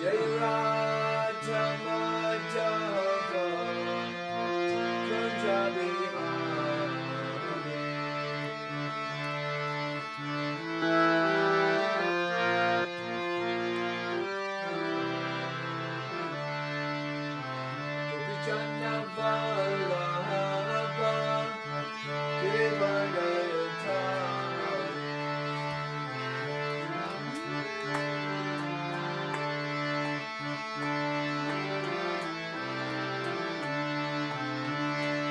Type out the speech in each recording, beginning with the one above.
Jai Radha Madhava Kunja Bihari Gopi Chandra Vallabha Devadayata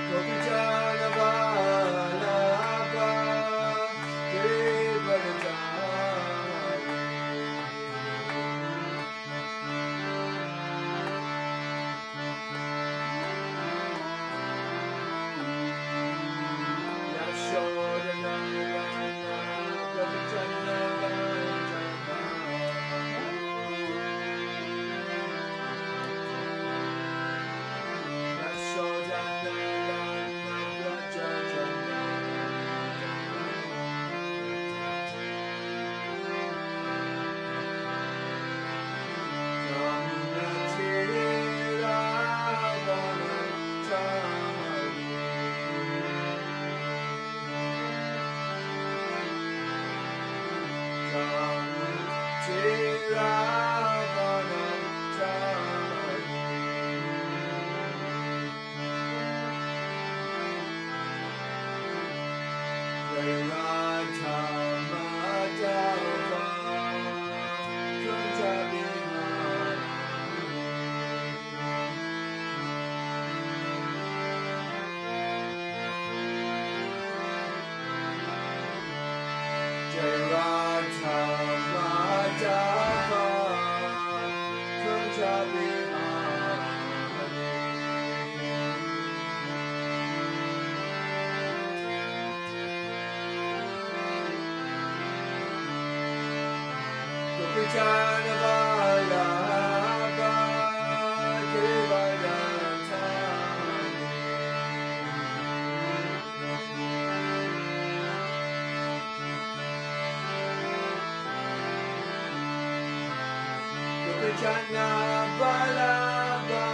Gopi Chandra Vallabha Devadayata Jana Balaba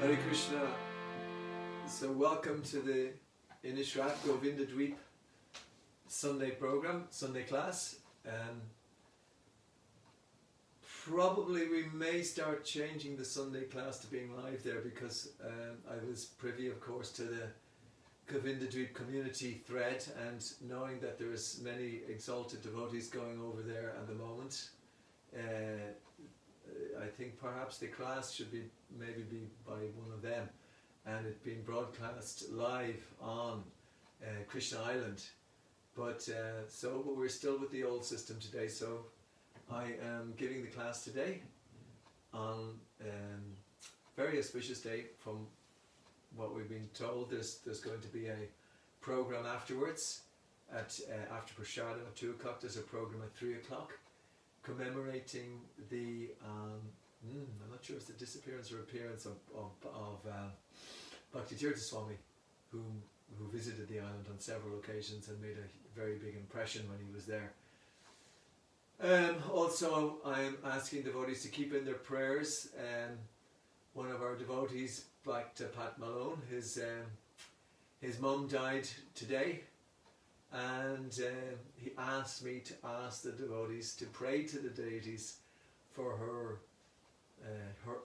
Hare Krishna. So welcome to the Inishrat Govinda Dweep Sunday program, Sunday class. Probably we may start changing the Sunday class to being live there because I was privy, of course, to the Govinda Dweep community thread, and knowing that there is many exalted devotees going over there at the moment, I think perhaps the class should be maybe by one of them, and it being broadcast live on Krishna Island. But we're still with the old system today. So I am giving the class today on very auspicious day. From what we've been told, there's going to be a program afterwards at after Prashadam at 2 o'clock. There's a program at 3 o'clock commemorating the I'm not sure if it's the disappearance or appearance of Bhakti Tirtha Swami, who visited the island on several occasions and made a very big impression when he was there. Also, I'm asking devotees to keep in their prayers. One of our devotees, back to Pat Malone, his mum died today, and he asked me to ask the devotees to pray to the deities for her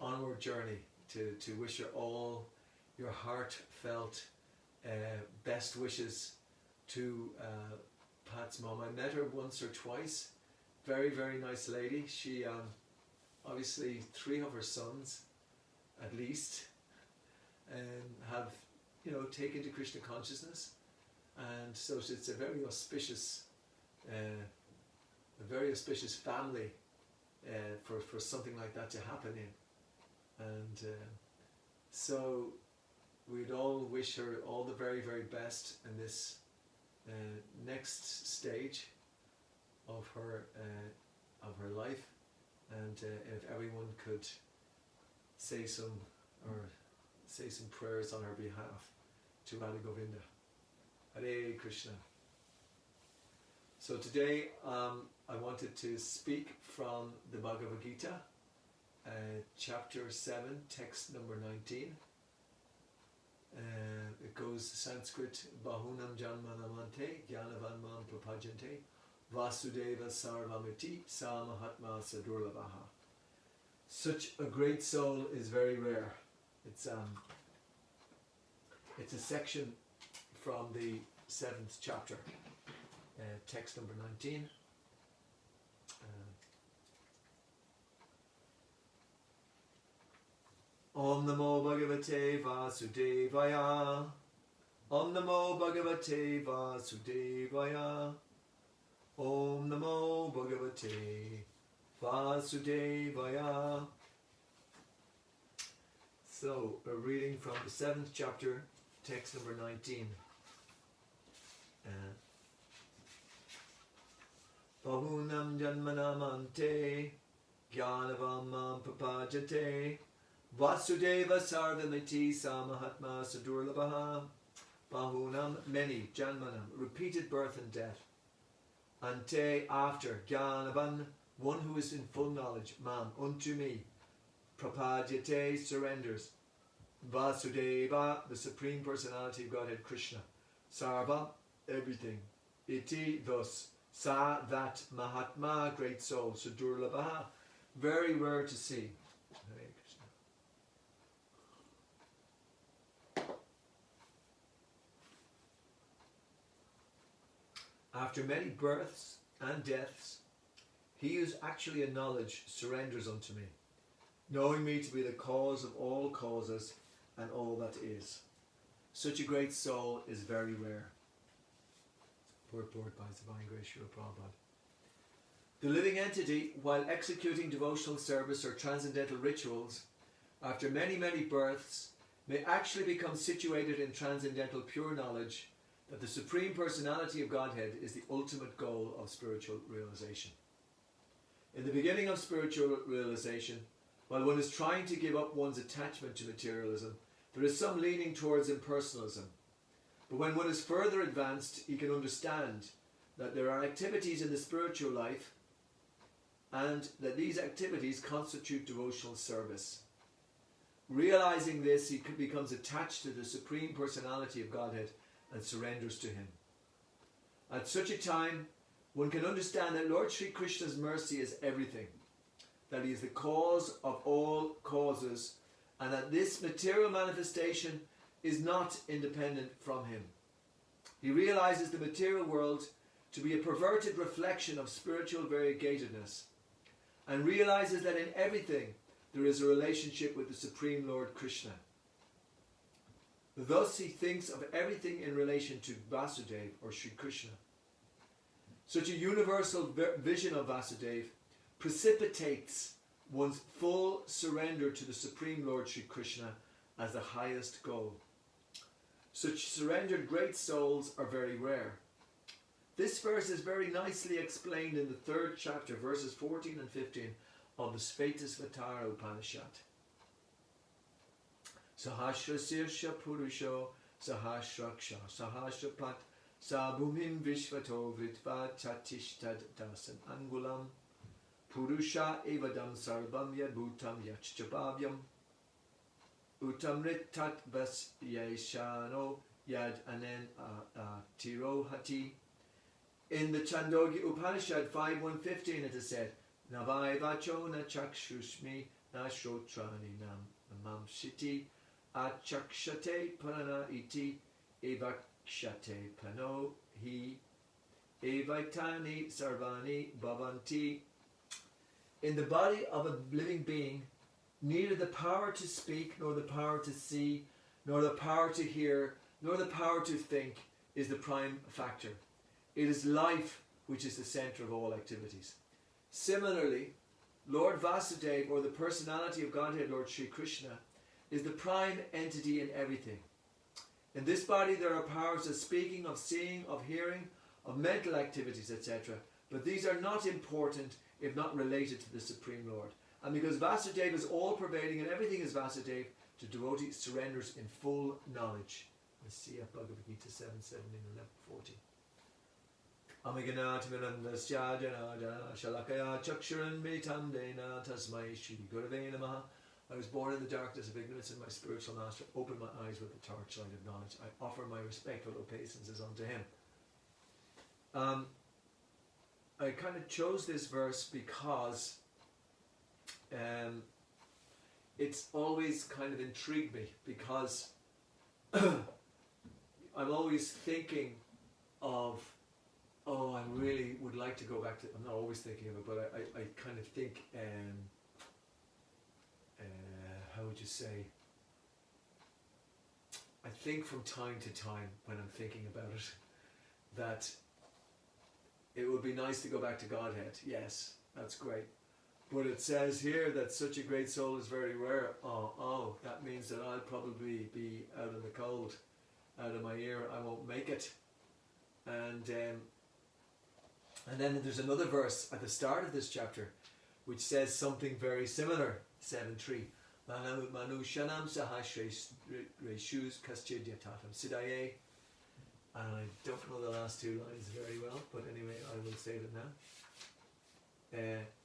onward journey, to wish her all your heartfelt best wishes to Pat's mum. I met her once or twice. Very, very nice lady. She obviously 3 of her sons at least have taken to Krishna consciousness, and so it's a very auspicious family for something like that to happen in. And so we'd all wish her all the very, very best in this next stage of her life, and if everyone could say some prayers on her behalf to Radha Govinda. Hare Krishna. So today I wanted to speak from the Bhagavad Gita, chapter 7, text number 19. It goes Sanskrit: Bahunam janmanamante gyanavan man prapajante Vasudeva sarvamiti sa mahatma sadurlabhaha. Such a great soul is very rare. It's a section from the 7th chapter, text number 19. Om Namo Bhagavate Vasudevaya. Om Namo Bhagavate Vasudevaya. Om Namo Bhagavate Vasudevaya. So, a reading from the 7th chapter, text number 19. Bahunam janmanamante gyanavam papajate Vasudeva sarvamiti samahatma sadurlabhaha. Bahunam, many, janmanam, repeated birth and death. Ante, after, gyanavan, one who is in full knowledge, mam, unto me. Prapadyate, surrenders. Vasudeva, the Supreme Personality of Godhead, Krishna. Sarva, everything. Iti, thus. Sa, that. Mahatma, great soul. Sadurlabhaha, very rare to see. Hare Krishna. After many births and deaths, he who is actually in knowledge surrenders unto me, knowing me to be the cause of all causes and all that is. Such a great soul is very rare. Purport by His Divine Grace Srila Prabhupada. The living entity, while executing devotional service or transcendental rituals, after many, many births, may actually become situated in transcendental pure knowledge that the Supreme Personality of Godhead is the ultimate goal of spiritual realization. In the beginning of spiritual realization, while one is trying to give up one's attachment to materialism, there is some leaning towards impersonalism. But when one is further advanced, he can understand that there are activities in the spiritual life and that these activities constitute devotional service. Realizing this, he becomes attached to the Supreme Personality of Godhead and surrenders to him. At such a time, one can understand that Lord Sri Krishna's mercy is everything, that he is the cause of all causes, and that this material manifestation is not independent from him. He realizes the material world to be a perverted reflection of spiritual variegatedness, and realizes that in everything there is a relationship with the Supreme Lord Krishna. Thus he thinks of everything in relation to Vasudeva or Sri Krishna. Such a universal vision of Vasudeva precipitates one's full surrender to the Supreme Lord Sri Krishna as the highest goal. Such surrendered great souls are very rare. This verse is very nicely explained in the 3rd chapter, verses 14 and 15 of the Svetasvatara Upanishad. Sahasra Sirsha Purusho Sahasraksha Sahasrapat Sabhumim Vishvato Vitva Chatishtad Dasan Angulam Purusha Evadam Sarvam Yadbhutam Yachchabhavyam Utamritat Vas Yeshano Yad Anen Tirohati. In the Chandogya Upanishad 5.1.15 it is said, Navai Vacho Na Chakshushmi Na Shrotrani Nam Shiti Achakshate Parana Iti Evakshate Pano Hi Evaitani Sarvani Bhavanti. In the body of a living being, neither the power to speak, nor the power to see, nor the power to hear, nor the power to think is the prime factor. It is life which is the center of all activities. Similarly, Lord Vasudeva, or the personality of Godhead, Lord Sri Krishna, is the prime entity in everything. In this body there are powers of speaking, of seeing, of hearing, of mental activities, etc. But these are not important if not related to the Supreme Lord. And because Vasudeva is all-pervading and everything is Vasudeva, the devotee surrenders in full knowledge. Let's see Bhagavad Gita 7:17 and 11:40. Amiganat Mirandasya Janajana Shalakaya Chakshuran Metam Dena Tasmai Shri Gurave Namaha. I was born in the darkness of ignorance, and my spiritual master opened my eyes with the torchlight of knowledge. I offer my respectful obeisances unto him. I kind of chose this verse because it's always kind of intrigued me, because I'm always thinking of, I really would like to go back to, I'm not always thinking of it, but I kind of think, how would you say, I think from time to time when I'm thinking about it, that it would be nice to go back to Godhead. Yes, that's great. But it says here that such a great soul is very rare. That means that I'll probably be out in the cold, out of my ear. I won't make it. And then there's another verse at the start of this chapter which says something very similar. 7:3. Manu Shanam Sahashres Reshus Kaschidhyatatam Sidaye. And I don't know the last two lines very well, but anyway, I will say them now.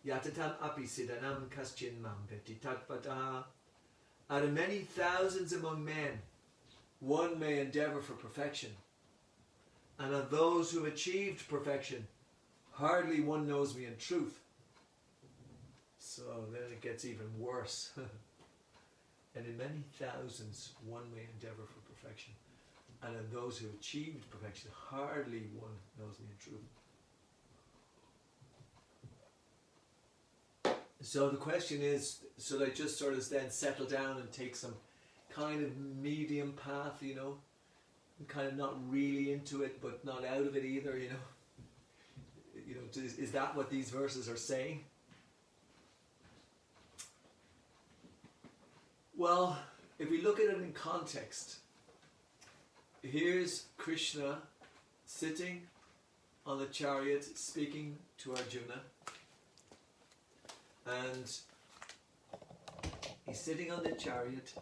Yatatam api sidanam kaschin mam veti tatvataha. Out of many thousands among men, one may endeavour for perfection. And of those who have achieved perfection, hardly one knows me in truth. So then it gets even worse. And in many thousands, one may endeavour for perfection. And in those who achieved perfection, hardly one knows me in truth. So the question is, should I just sort of then settle down and take some kind of medium path, you know? I'm kind of not really into it, but not out of it either, you know? You know, is that what these verses are saying? Well, if we look at it in context, here's Krishna sitting on the chariot speaking to Arjuna, and he's sitting on the chariot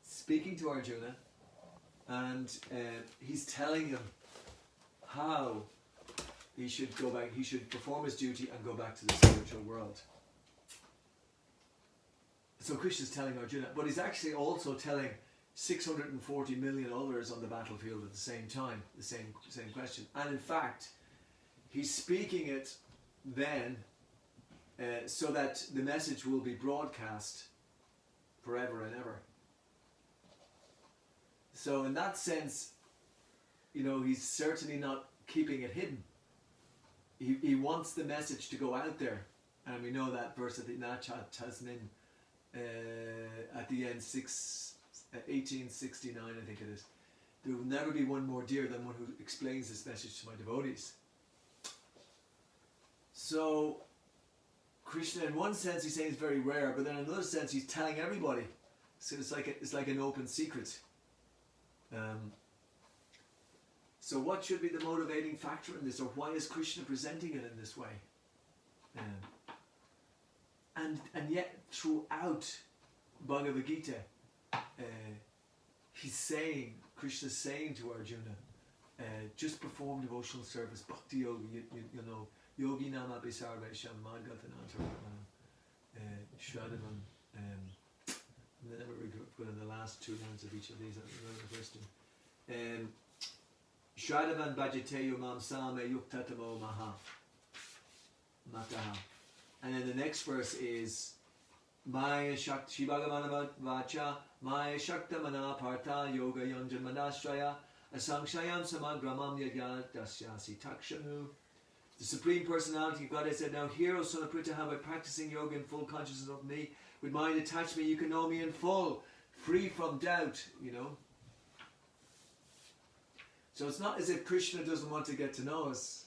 speaking to Arjuna, and he's telling him how he should go back, he should perform his duty and go back to the spiritual world. So Krishna's telling Arjuna, but he's actually also telling 640 million others on the battlefield at the same time, the same question. And in fact, he's speaking it then so that the message will be broadcast forever and ever. So in that sense, he's certainly not keeping it hidden. He wants the message to go out there. And we know that verse at the Nachat Tasmin at the end, 1869, I think it is. There will never be one more dear than one who explains this message to my devotees. So Krishna, in one sense, he's saying it's very rare, but then in another sense, he's telling everybody. So it's like an open secret. So what should be the motivating factor in this, or why is Krishna presenting it in this way? And yet throughout Bhagavad Gita, Krishna's saying to Arjuna, just perform devotional service, bhakti yogi, yogi nama bisarvesham madgatananta shraddhavan. Never put in the last two lines of each of these. I remember the first one. Shraddhavan bhajateyo mam same yuktatamo maha mataha. And then the next verse is Maya Shakti Bhagavana Vacha Maya Shakta Mana Partha Yoga Yonjan Manashraya Asangshayam Samagramam Yagya Dasyasi Takshanu. The Supreme Personality of God said, now hear, O son of Pritha, how by practicing yoga in full consciousness of me, with mind attached to me, you can know me in full, free from doubt, So it's not as if Krishna doesn't want to get to know us.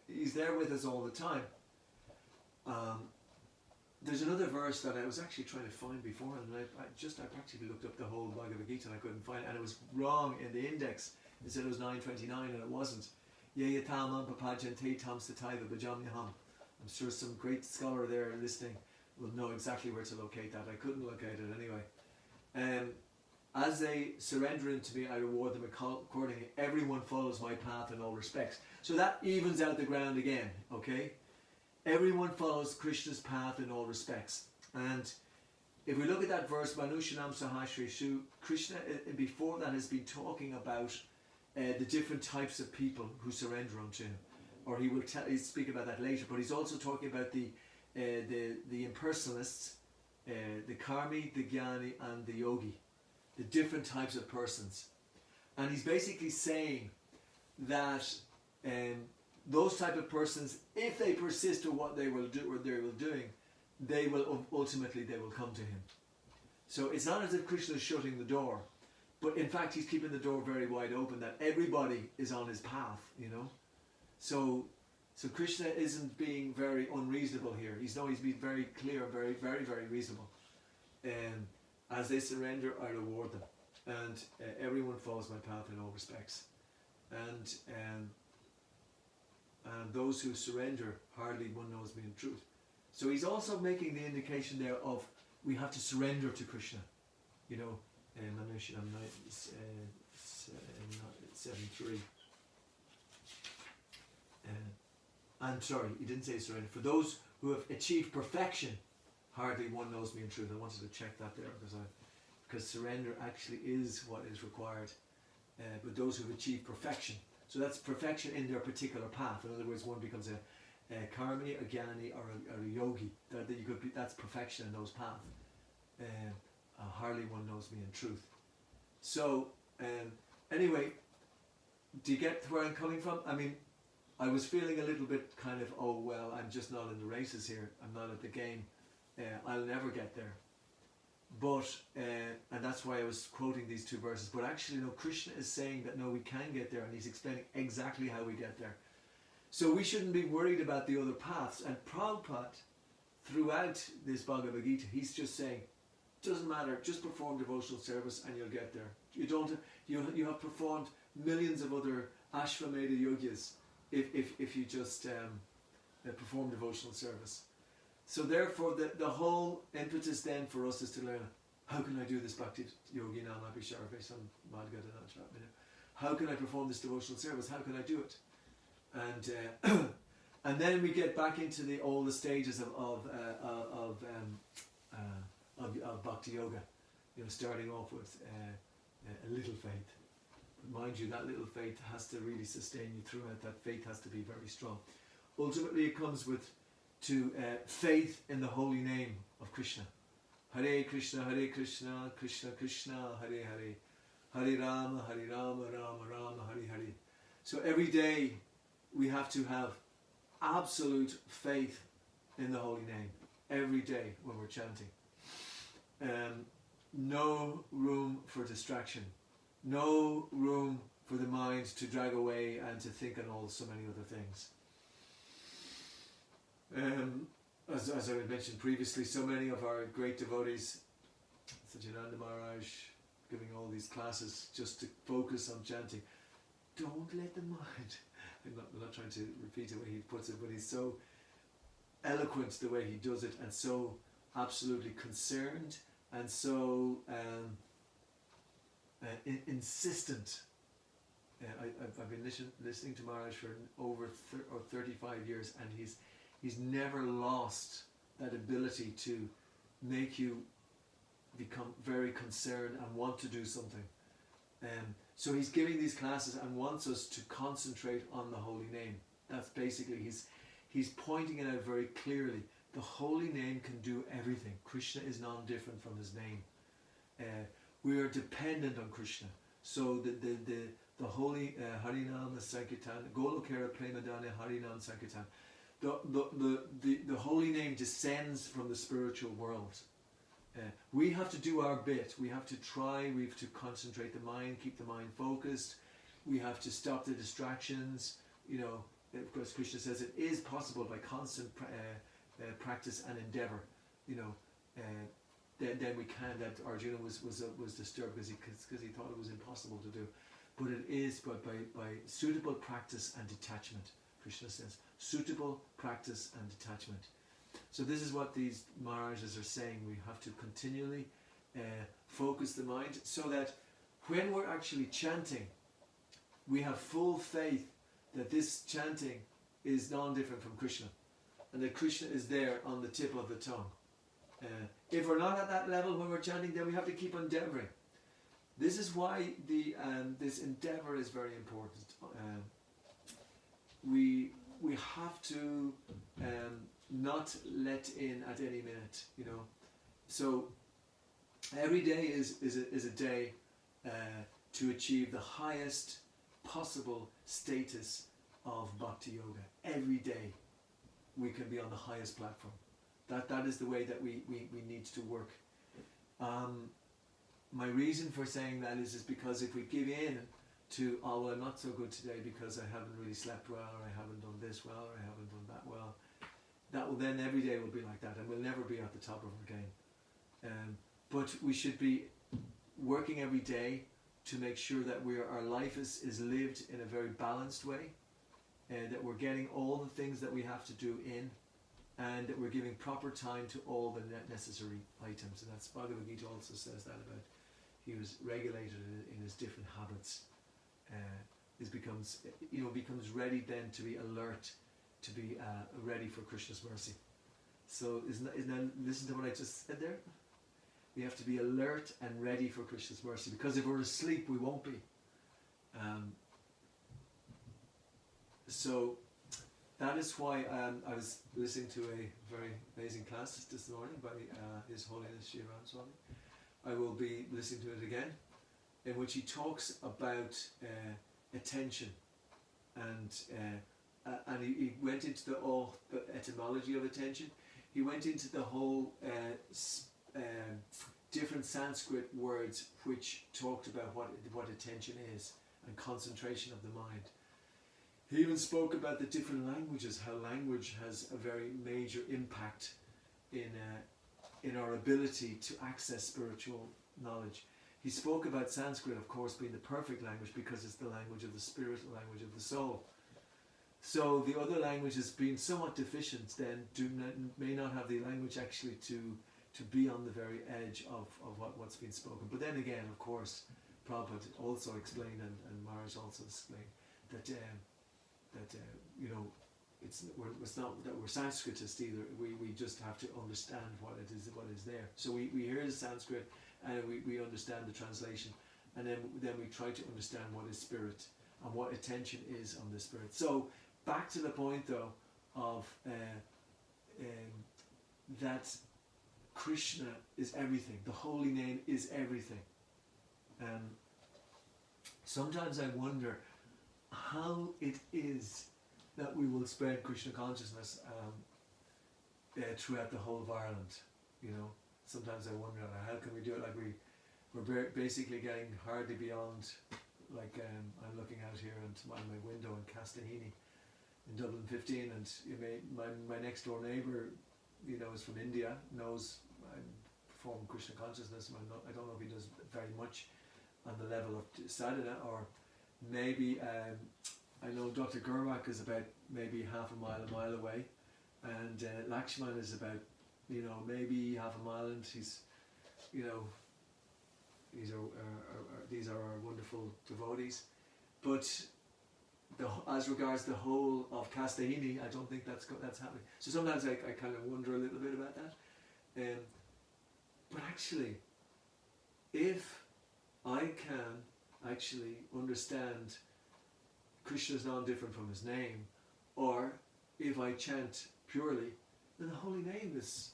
He's there with us all the time. There's another verse that I was actually trying to find before, and I practically looked up the whole Bhagavad Gita and I couldn't find it, and it was wrong in the index. It said it was 929 and it wasn't. I'm sure some great scholar there listening will know exactly where to locate that. I couldn't locate it anyway. As they surrender unto me, I reward them accordingly. Everyone follows my path in all respects. So that evens out the ground again, okay? Everyone follows Krishna's path in all respects. And if we look at that verse, Manu Shanam Sahasrishu, Krishna before that has been talking about the different types of people who surrender unto him. Or he'll speak about that later, but he's also talking about the impersonalists, the karmi, the jnani, and the yogi, the different types of persons. And he's basically saying that those type of persons, if they persist to what they will do or they will doing, they will ultimately come to him. So it's not as if Krishna is shutting the door, but in fact he's keeping the door very wide open, that everybody is on his path, So Krishna isn't being very unreasonable here. He's being very clear, very, very, very reasonable. As they surrender, I reward them, and everyone follows my path in all respects. And those who surrender, hardly one knows me in truth. So he's also making the indication there of we have to surrender to Krishna. Manushyanam 7.3. I'm sorry, he didn't say surrender. For those who have achieved perfection, hardly one knows me in truth. I wanted to check that there because surrender actually is what is required. But those who have achieved perfection, so that's perfection in their particular path. In other words, one becomes a karmi, a jnani, or a yogi. That's perfection in those paths. Hardly one knows me in truth. So anyway, do you get where I'm coming from? I mean, I was feeling a little bit kind of, I'm just not in the races here. I'm not at the game. I'll never get there. But, and that's why I was quoting these two verses. But actually, Krishna is saying that no, we can get there, and he's explaining exactly how we get there. So we shouldn't be worried about the other paths. And Prabhupada, throughout this Bhagavad Gita, he's just saying, doesn't matter, just perform devotional service and you'll get there. You have performed millions of other Ashvamedha yogas if you just perform devotional service. So therefore the whole impetus then for us is to learn, how can I do this bhakti yogi nama bisharvesam madgadanatra? How can I perform this devotional service? How can I do it? And then we get back into all the stages of of Bhakti Yoga. Starting off with a little faith. But mind you, that little faith has to really sustain you throughout. That faith has to be very strong. Ultimately, it comes to faith in the holy name of Krishna. Hare Krishna, Krishna Krishna, Hare Hare, Hare Rama, Rama Rama, Hare Hare. So every day we have to have absolute faith in the holy name. Every day when we're chanting. No room for distraction. No room for the mind to drag away and to think on so many other things. As I mentioned previously, so many of our great devotees, Sajananda Maharaj, giving all these classes just to focus on chanting. Don't let the mind, I'm not trying to repeat the way he puts it, but he's so eloquent the way he does it, and so absolutely concerned, and so insistent. I've been listening to Maharaj for over 35 years, and he's never lost that ability to make you become very concerned and want to do something. So he's giving these classes and wants us to concentrate on the holy name. That's basically, he's pointing it out very clearly. The holy name can do everything. Krishna is non-different from his name. We are dependent on Krishna. So the holy Harinam Sankirtan, Golokera Premadana Harinam Sankirtan, the holy name descends from the spiritual world. We have to do our bit. We have to try. We have to concentrate the mind, keep the mind focused. We have to stop the distractions. Of course, Krishna says it is possible by constant practice and endeavor. Then we can. That Arjuna was disturbed because he thought it was impossible to do, but it is. But by suitable practice and detachment, Krishna says, suitable practice and detachment. So this is what these Maharajas are saying. We have to continually focus the mind so that when we're actually chanting, we have full faith that this chanting is non-different from Krishna, and that Krishna is there on the tip of the tongue. If we're not at that level when we're chanting, then we have to keep endeavoring. This is why this endeavor is very important. We have to not let in at any minute, So every day is a day to achieve the highest possible status of Bhakti Yoga. Every day we can be on the highest platform. That is the way that we need to work. My reason for saying that is because if we give in to, well, I'm not so good today because I haven't really slept well, or I haven't done this well, or I haven't done that well, that will then every day will be like that, and we'll never be at the top of our game. But we should be working every day to make sure that our life is lived in a very balanced way, that we're getting all the things that we have to do in, and that we're giving proper time to all the necessary items. And that's Bhagavad Gita also says that about he was regulated in his different habits. Becomes ready then to be alert, to be ready for Krishna's mercy. So isn't that, listen to what I just said there? We have to be alert and ready for Krishna's mercy, because if we're asleep we won't be. So that is why I was listening to a very amazing class this morning by His Holiness Sri Ram Swami. I will be listening to it again, in which he talks about attention, and he went into the etymology of attention. He went into the whole different Sanskrit words which talked about what attention is, and concentration of the mind. He even spoke about the different languages, how language has a very major impact in our ability to access spiritual knowledge. He spoke about Sanskrit, of course, being the perfect language because it's the language of the spirit, the language of the soul. So the other languages, being somewhat deficient, then may not have the language actually to be on the very edge of what's been spoken. But then again, of course, Prabhupada also explained, and Maharaj also explained, that it's not that we're Sanskritist either. We just have to understand what is there. So we hear the Sanskrit and we understand the translation, and then we try to understand what is spirit and what attention is on the spirit. So back to the point though of that Krishna is everything. The holy name is everything. Sometimes I wonder how it is that we will spread Krishna consciousness throughout the whole of Ireland. Sometimes I wonder how can we do it. Like we're basically getting hardly beyond. Like I'm looking out here into my window in Castahini, in Dublin 15, and my next door neighbour, is from India, knows I'm performing Krishna consciousness. I don't know if he does very much on the level of sadhana, or maybe I know Dr. Gurwak is about maybe half a mile away, and Lakshman is about maybe half a mile, and he's these are our wonderful devotees, but as regards the whole of Castahini, I don't think that's happening. So sometimes I kind of wonder a little bit about that. But actually, if I can actually understand Krishna is not different from his name, or if I chant purely, then the holy name is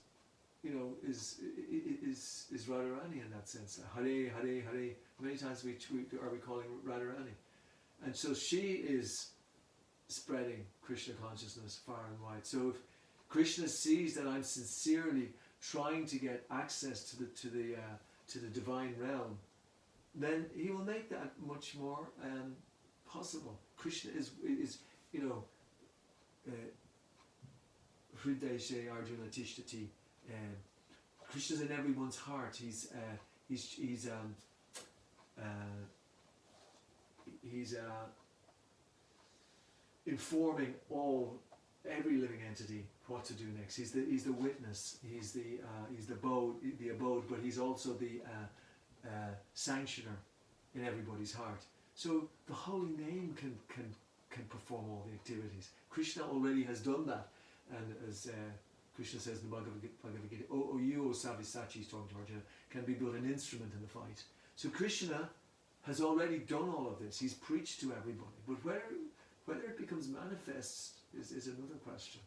Radharani in that sense. Hare, Hare, Hare. Many times we calling Radharani. And so she is spreading Krishna consciousness far and wide. So if Krishna sees that I'm sincerely trying to get access to the divine realm, then he will make that much more possible. Krishna is Hrideshe Arjuna Tishtati. Krishna's in everyone's heart. He's informing every living entity what to do next. He's the witness. He's the abode, but he's also the sanctioner in everybody's heart. So the holy name can perform all the activities. Krishna already has done that, and as Krishna says in the Bhagavad Gita, you, O Savisachi, he's talking to Arjuna, can be but an instrument in the fight. So Krishna has already done all of this. He's preached to everybody. But whether it becomes manifest is another question.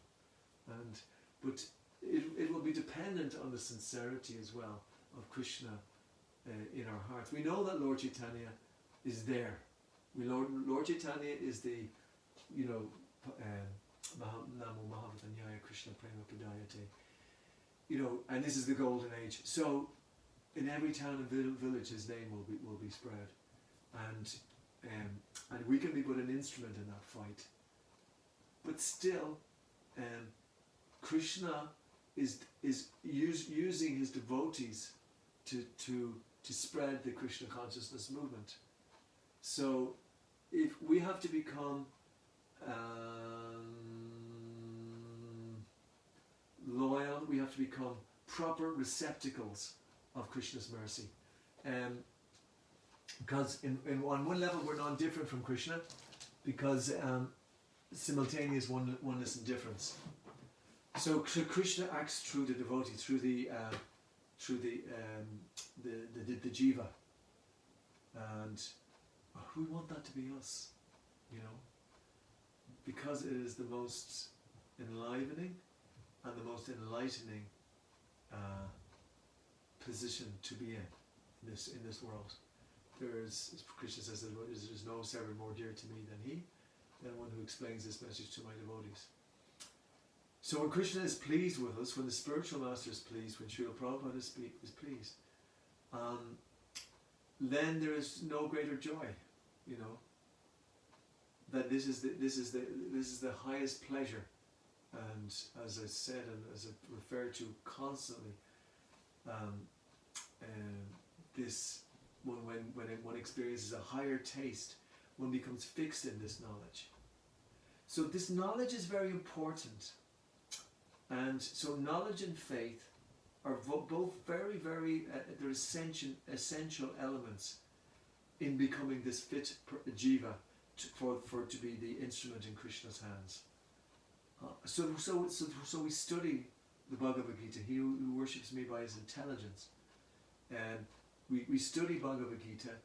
But it will be dependent on the sincerity as well of Krishna in our hearts. We know that Lord Chaitanya is there. Lord Chaitanya is the, Namo Mahavatanyaya Krishna Prema Pradayate. And this is the golden age. So in every town and village his name will be spread. And we can be but an instrument in that fight. But still, Krishna is using his devotees to spread the Krishna consciousness movement. So if we have to become loyal, we have to become proper receptacles of Krishna's mercy. Because on one level we're not different from Krishna, because simultaneous oneness and difference. So Krishna acts through the devotee, through the jiva, and we want that to be us, because it is the most enlivening and the most enlightening position to be in this world. As Krishna says, there's no servant more dear to me than one who explains this message to my devotees. So when Krishna is pleased with us, when the spiritual master is pleased, when Srila Prabhupada is pleased, then there is no greater joy, that this is the highest pleasure. And as I said, and as I refer to constantly, this when one experiences a higher taste, one becomes fixed in this knowledge. So this knowledge is very important. And so knowledge and faith are both very, very, they're essential elements in becoming this fit jiva to be the instrument in Krishna's hands. So we study the Bhagavad Gita. He who worships me by his intelligence. And we study Bhagavad Gita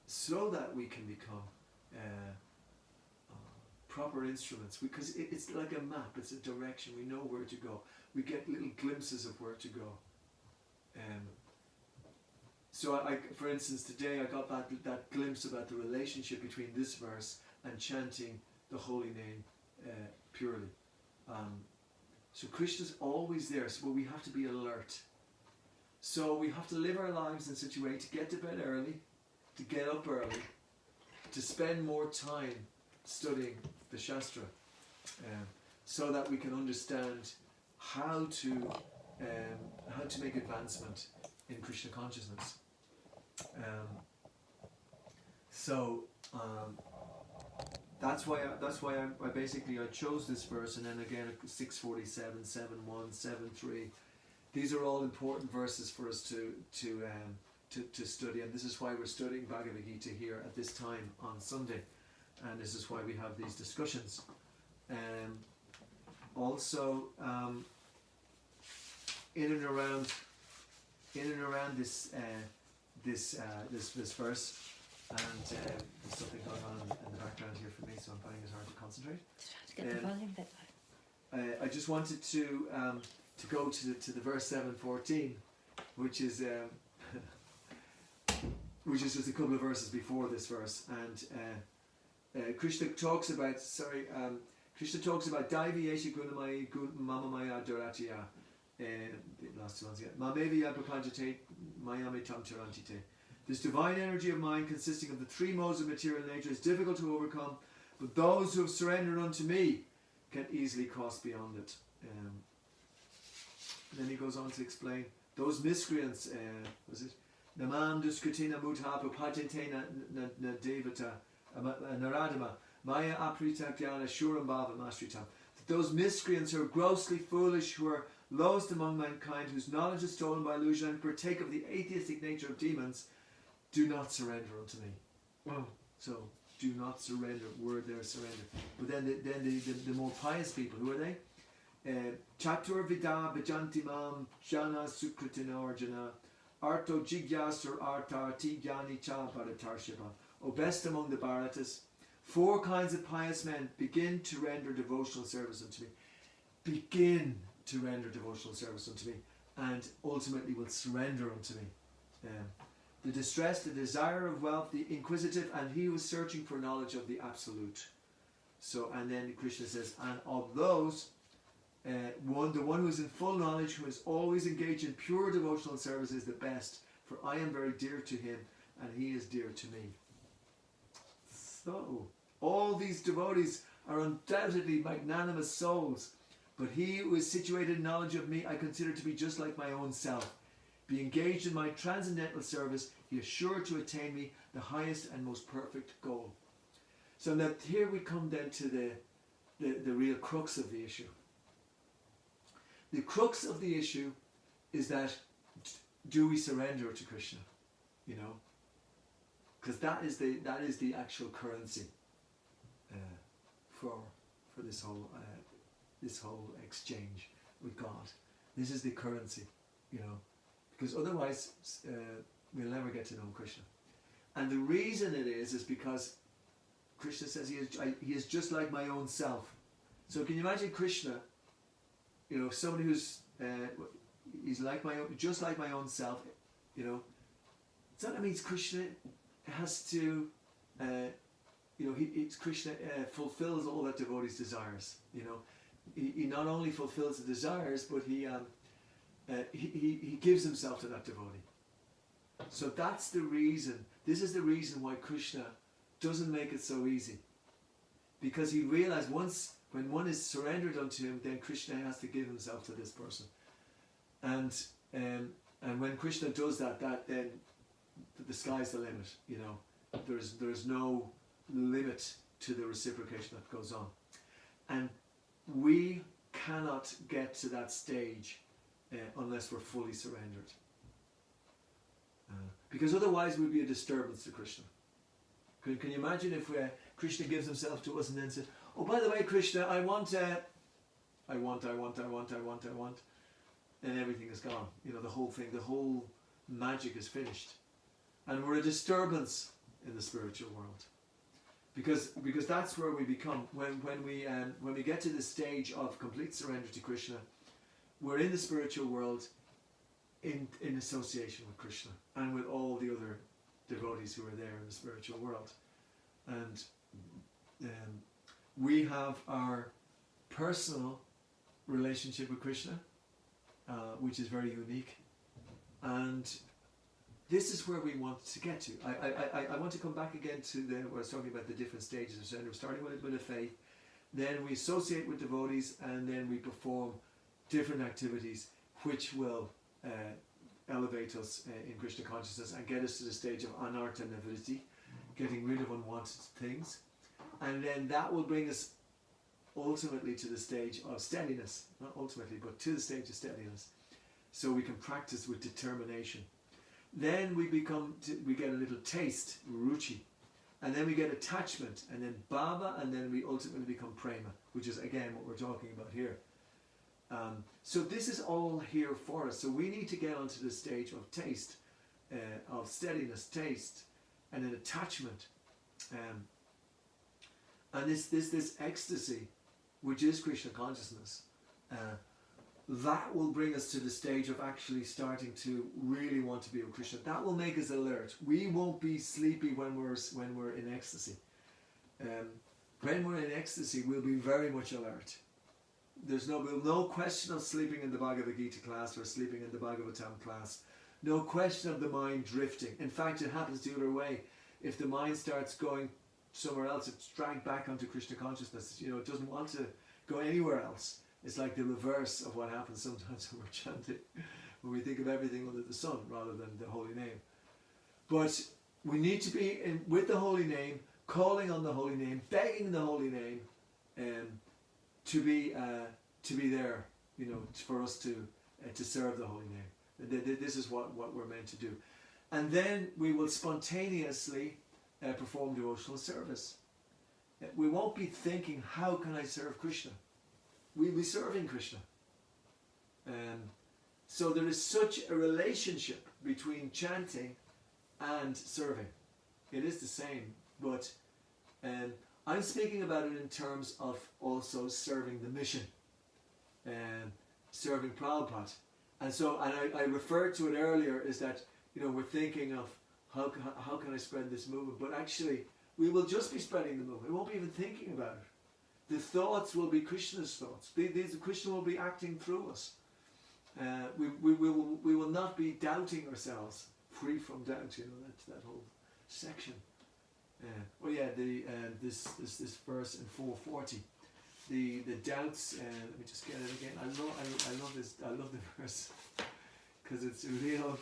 so that we can become proper instruments, because it's like a map, it's a direction, we know where to go, we get little glimpses of where to go. So I, for instance, today I got that glimpse about the relationship between this verse and chanting the holy name purely. So Krishna's always there, but we have to be alert. So we have to live our lives in such a way to get to bed early, to get up early, to spend more time studying the Shastra, so that we can understand how to make advancement in Krishna consciousness. That's why I basically chose this verse, and then again 647, 7:1, 7:3. These are all important verses for us to study, and this is why we're studying Bhagavad Gita here at this time on Sunday, and this is why we have these discussions. Also, in and around this verse, and there's something going on in the background here for me, so I'm finding it hard to concentrate. Just try to get the volume bit loud. I just wanted to go to the verse 7:14, which is just a couple of verses before this verse, and Krishna talks about Daivi Esha Gunamaya Mamamaya Doratiya. The last two ones again. Mamevi Yapapanjate Mayame Tam Tarantite. This divine energy of mind, consisting of the three modes of material nature, is difficult to overcome, but those who have surrendered unto me can easily cross beyond it. Then he goes on to explain those miscreants. Was it Naman Duskritina Muthapu Patintena Devata Naradama Maya Aprita Jnana Shurambhava Mastrita. Those miscreants who are grossly foolish, who are lowest among mankind, whose knowledge is stolen by illusion and partake of the atheistic nature of demons, do not surrender unto me. So do not surrender. Word there, surrender. But then the more pious people, who are they? Chatur Vida Vijantimam Jana Sukritinarjana Arto Jigyasur Artarti Jani Cha Bharatarshava. O best among the Bharatas, 4 kinds of pious men begin to render devotional service unto me. Begin to render devotional service unto me, and ultimately will surrender unto me. The distressed, the desire of wealth, the inquisitive, and he who is searching for knowledge of the absolute. So, and then Krishna says, and of those, the one who is in full knowledge, who is always engaged in pure devotional service, is the best, for I am very dear to him, and he is dear to me. So, all these devotees are undoubtedly magnanimous souls, but he who is situated in knowledge of me I consider to be just like my own self. Be engaged in my transcendental service, he is sure to attain me, the highest and most perfect goal. So now here we come then to the real crux of the issue. The crux of the issue is that, do we surrender to Krishna? You know, because that is the actual currency for this whole exchange with God. This is the currency, you know, because otherwise we'll never get to know Krishna. And the reason it is because Krishna says he is just like my own self. So can you imagine Krishna, you know, somebody who's he's like just like my own self, you know. So that means Krishna has to, you know, Krishna fulfills all that devotee's desires. You know, he not only fulfills the desires, but he gives himself to that devotee. So that's the reason. This is the reason why Krishna doesn't make it so easy, because he realized when one is surrendered unto him, then Krishna has to give himself to this person. And when Krishna does that, then the sky's the limit. You know, there's no limit to the reciprocation that goes on, and we cannot get to that stage unless we're fully surrendered, because otherwise we'd be a disturbance to Krishna. Can you imagine if Krishna gives himself to us and then says, "Oh, by the way, Krishna, I want I want, and everything is gone. You know, the whole thing, the whole magic is finished. And we're a disturbance in the spiritual world. Because that's where we become, when we get to the stage of complete surrender to Krishna, we're in the spiritual world in association with Krishna and with all the other devotees who are there in the spiritual world. And we have our personal relationship with Krishna, which is very unique, and this is where we want to get to. I want to come back again to what I was talking about, the different stages of surrender. We're starting with a bit of faith, then we associate with devotees, and then we perform different activities which will elevate us in Krishna consciousness and get us to the stage of anartha nivritti, getting rid of unwanted things. And then that will bring us ultimately to the stage of steadiness, not ultimately, but to the stage of steadiness, so we can practice with determination. Then we get a little taste, ruchi, and then we get attachment, and then bhava, and then we ultimately become prema, which is again what we're talking about here. So this is all here for us. So we need to get onto the stage of taste, of steadiness, taste, and an attachment, and this ecstasy, which is Krishna consciousness. That will bring us to the stage of actually starting to really want to be with Krishna. That will make us alert. We won't be sleepy when we're in ecstasy. When we're in ecstasy, we'll be very much alert. There's no question of sleeping in the Bhagavad Gita class or sleeping in the Bhagavatam class. No question of the mind drifting. In fact, it happens the other way. If the mind starts going somewhere else, it's dragged back onto Krishna consciousness. You know, it doesn't want to go anywhere else. It's like the reverse of what happens sometimes when we're chanting, when we think of everything under the sun rather than the holy name. But we need to be with the holy name, calling on the holy name, begging the holy name, to be there, you know, for us to serve the holy name. This is what we're meant to do. And then we will spontaneously perform devotional service. We won't be thinking, how can I serve Krishna? We'll be serving Krishna. So there is such a relationship between chanting and serving. It is the same, but I'm speaking about it in terms of also serving the mission, serving Prabhupada. And so, I referred to it earlier, is that, you know, we're thinking of how can I spread this movement, but actually we will just be spreading the movement. We won't be even thinking about it. The thoughts will be Krishna's thoughts. Krishna will be acting through us. We will not be doubting ourselves, free from doubt. You know, that whole section. This verse in 440. The doubts. Let me just get it again. I love this. I love the verse because it's real.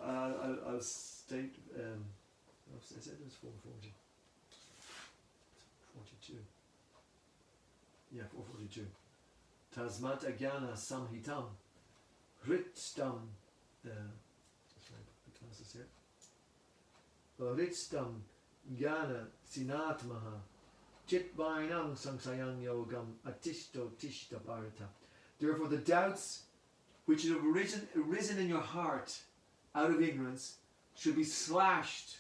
I'll state. I said it was 440. 42. Yeah, 442. Tasmat agyana samhitam hritstam. That's right, the classes here. Hritstam jnana sinatmaha chitvainam sangsayang yogam atishto tishta bharata. Therefore the doubts which have arisen in your heart out of ignorance should be slashed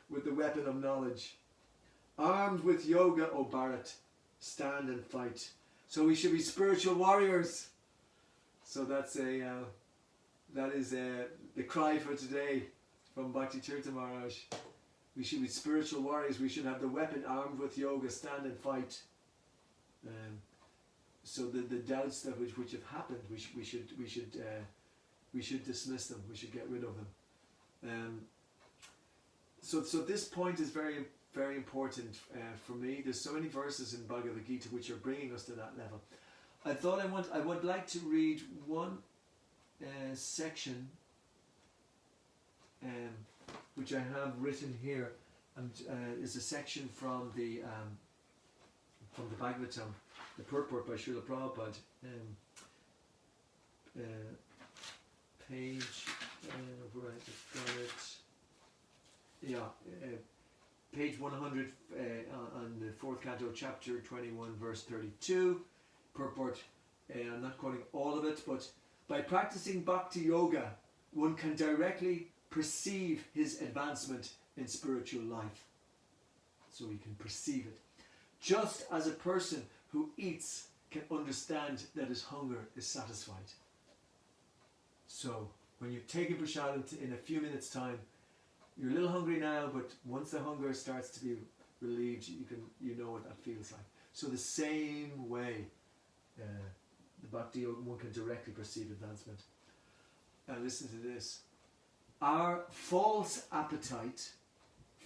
with the weapon of knowledge. Armed with yoga, O Bharat, stand and fight. So we should be spiritual warriors. So that is the cry for today from Bhakti Tirtha Maharaj. We should be spiritual warriors. We should have the weapon armed with yoga, stand and fight. So the doubts that which have happened, we should dismiss them. We should get rid of them. So this point is very, very important for me. There's so many verses in Bhagavad Gita which are bringing us to that level. I would like to read one section which I have written here, and is a section from the Bhagavatam, the purport by Srila Prabhupada, page where I just got it. page 100 on the 4th canto, chapter 21, verse 32. Purport, I'm not quoting all of it, but by practicing Bhakti Yoga, one can directly perceive his advancement in spiritual life. So he can perceive it. Just as a person who eats can understand that his hunger is satisfied. So when you've taken prasadam in a few minutes' time, you're a little hungry now, but once the hunger starts to be relieved, you know what that feels like. So the same way, the Bhakti Yoga, one can directly perceive advancement. And listen to this. Our false appetite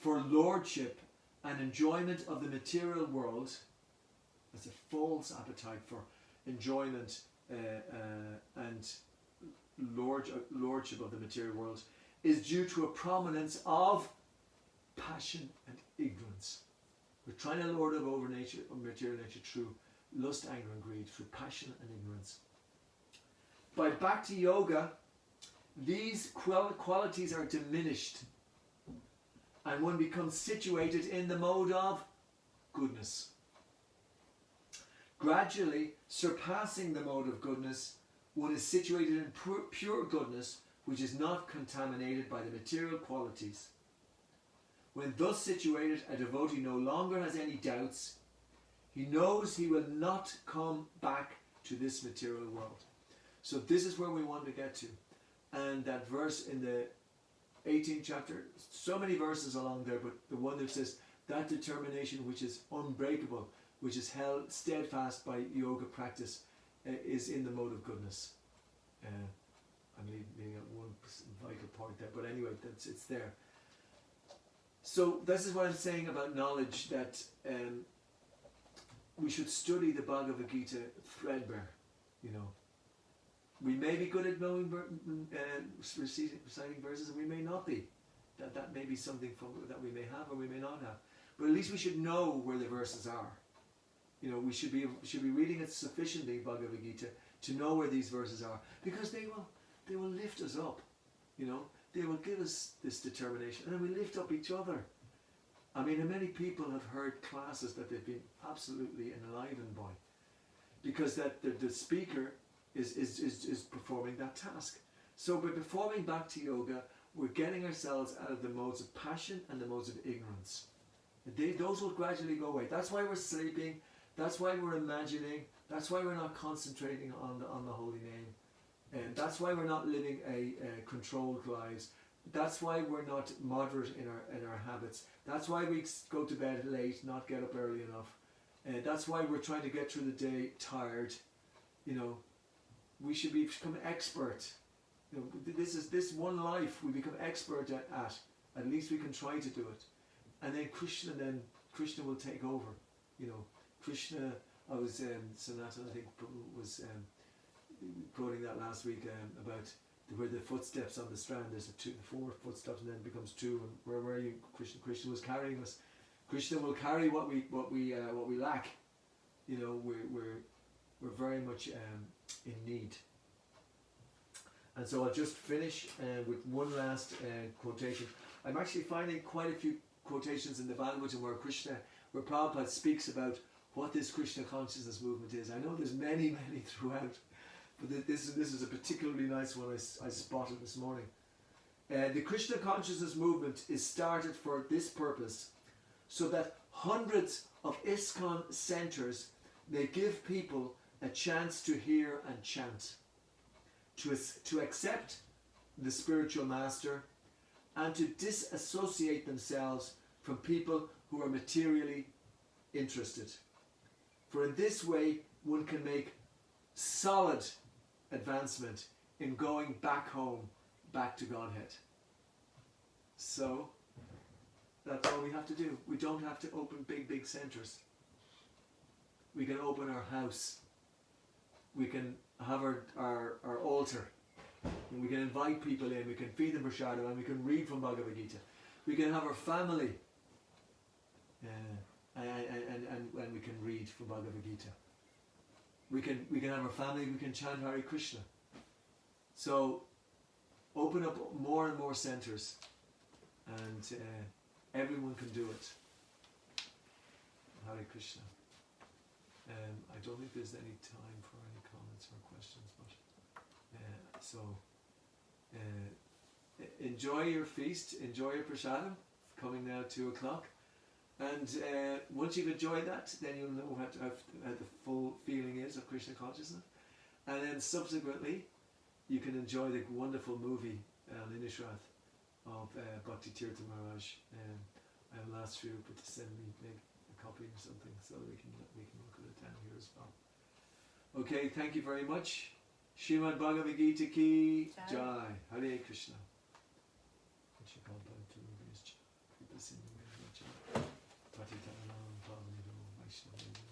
for lordship and enjoyment of the material world, that's a false appetite for enjoyment and lordship of the material world, is due to a prominence of passion and ignorance. We're trying to lord over nature, or material nature, through lust, anger and greed, through passion and ignorance. By Bhakti Yoga, these qualities are diminished and one becomes situated in the mode of goodness. Gradually surpassing the mode of goodness, one is situated in pure goodness, which is not contaminated by the material qualities. When thus situated, a devotee no longer has any doubts. He knows he will not come back to this material world. So this is where we want to get to. And that verse in the 18th chapter, so many verses along there, but the one that says, that determination which is unbreakable, which is held steadfast by yoga practice, is in the mode of goodness. I'm leaving out one vital point there, but anyway, it's there. So this is what I'm saying about knowledge, that we should study the Bhagavad Gita threadbare, you know. We may be good at knowing reciting verses, and we may not be. That may be something that we may have or we may not have. But at least we should know where the verses are. You know, we should be reading it sufficiently, Bhagavad Gita, to know where these verses are, because they will lift us up. You know, they will give us this determination, and then we lift up each other. I mean, many people have heard classes that they've been absolutely enlivened by, because that the speaker is performing that task. So by performing Bhakti Yoga, we're getting ourselves out of the modes of passion and the modes of ignorance. Those will gradually go away. That's why we're sleeping. That's why we're imagining. That's why we're not concentrating on the holy name. And that's why we're not living a controlled lives. That's why we're not moderate in our habits. That's why we go to bed late, not get up early enough. And that's why we're trying to get through the day tired. You know, we should become expert. You know, this one life we become expert at. At least we can try to do it. And then Krishna will take over. You know, Krishna, I was, Sanatan I think was quoting that last week about where the footsteps on the strand, there's the 4 footsteps and then it becomes 2, and where were you? Krishna was carrying us. Krishna will carry what we lack. You know, we're very much in need. And so I'll just finish with one last quotation. I'm actually finding quite a few quotations in the Bhagavatam where Prabhupada speaks about what this Krishna consciousness movement is. I know there's many throughout, but this is a particularly nice one I spotted this morning. The Krishna consciousness movement is started for this purpose, so that hundreds of ISKCON centers may give people a chance to hear and chant, to accept the spiritual master, and to disassociate themselves from people who are materially interested. For in this way, one can make solid advancement in going back home, back to Godhead. So, that's all we have to do. We don't have to open big centers. We can open our house. We can have our altar. And we can invite people in. We can feed them prasadam, and we can read from Bhagavad Gita. We can have our family. And we can read from Bhagavad Gita. We can have our family. We can chant Hare Krishna. So, open up more and more centers, and Everyone can do it. Hare Krishna. I don't think there's any time for any comments or questions, but enjoy your feast, enjoy your prasadam, coming now 2:00, and once you've enjoyed that, then you'll know how the full feeling is of Krishna consciousness, and then subsequently you can enjoy the wonderful movie on Inishrath of Bhakti Tirtha Maharaj. I'll ask Srirupa to send me maybe a copy or something so we can look at it down here as well. Okay, thank you very much. Srimad Bhagavad Gita ki Jai. Hare Krishna. What you call that movie is Kripasindhu Jai. Patitanam Pavanam Vaishnava.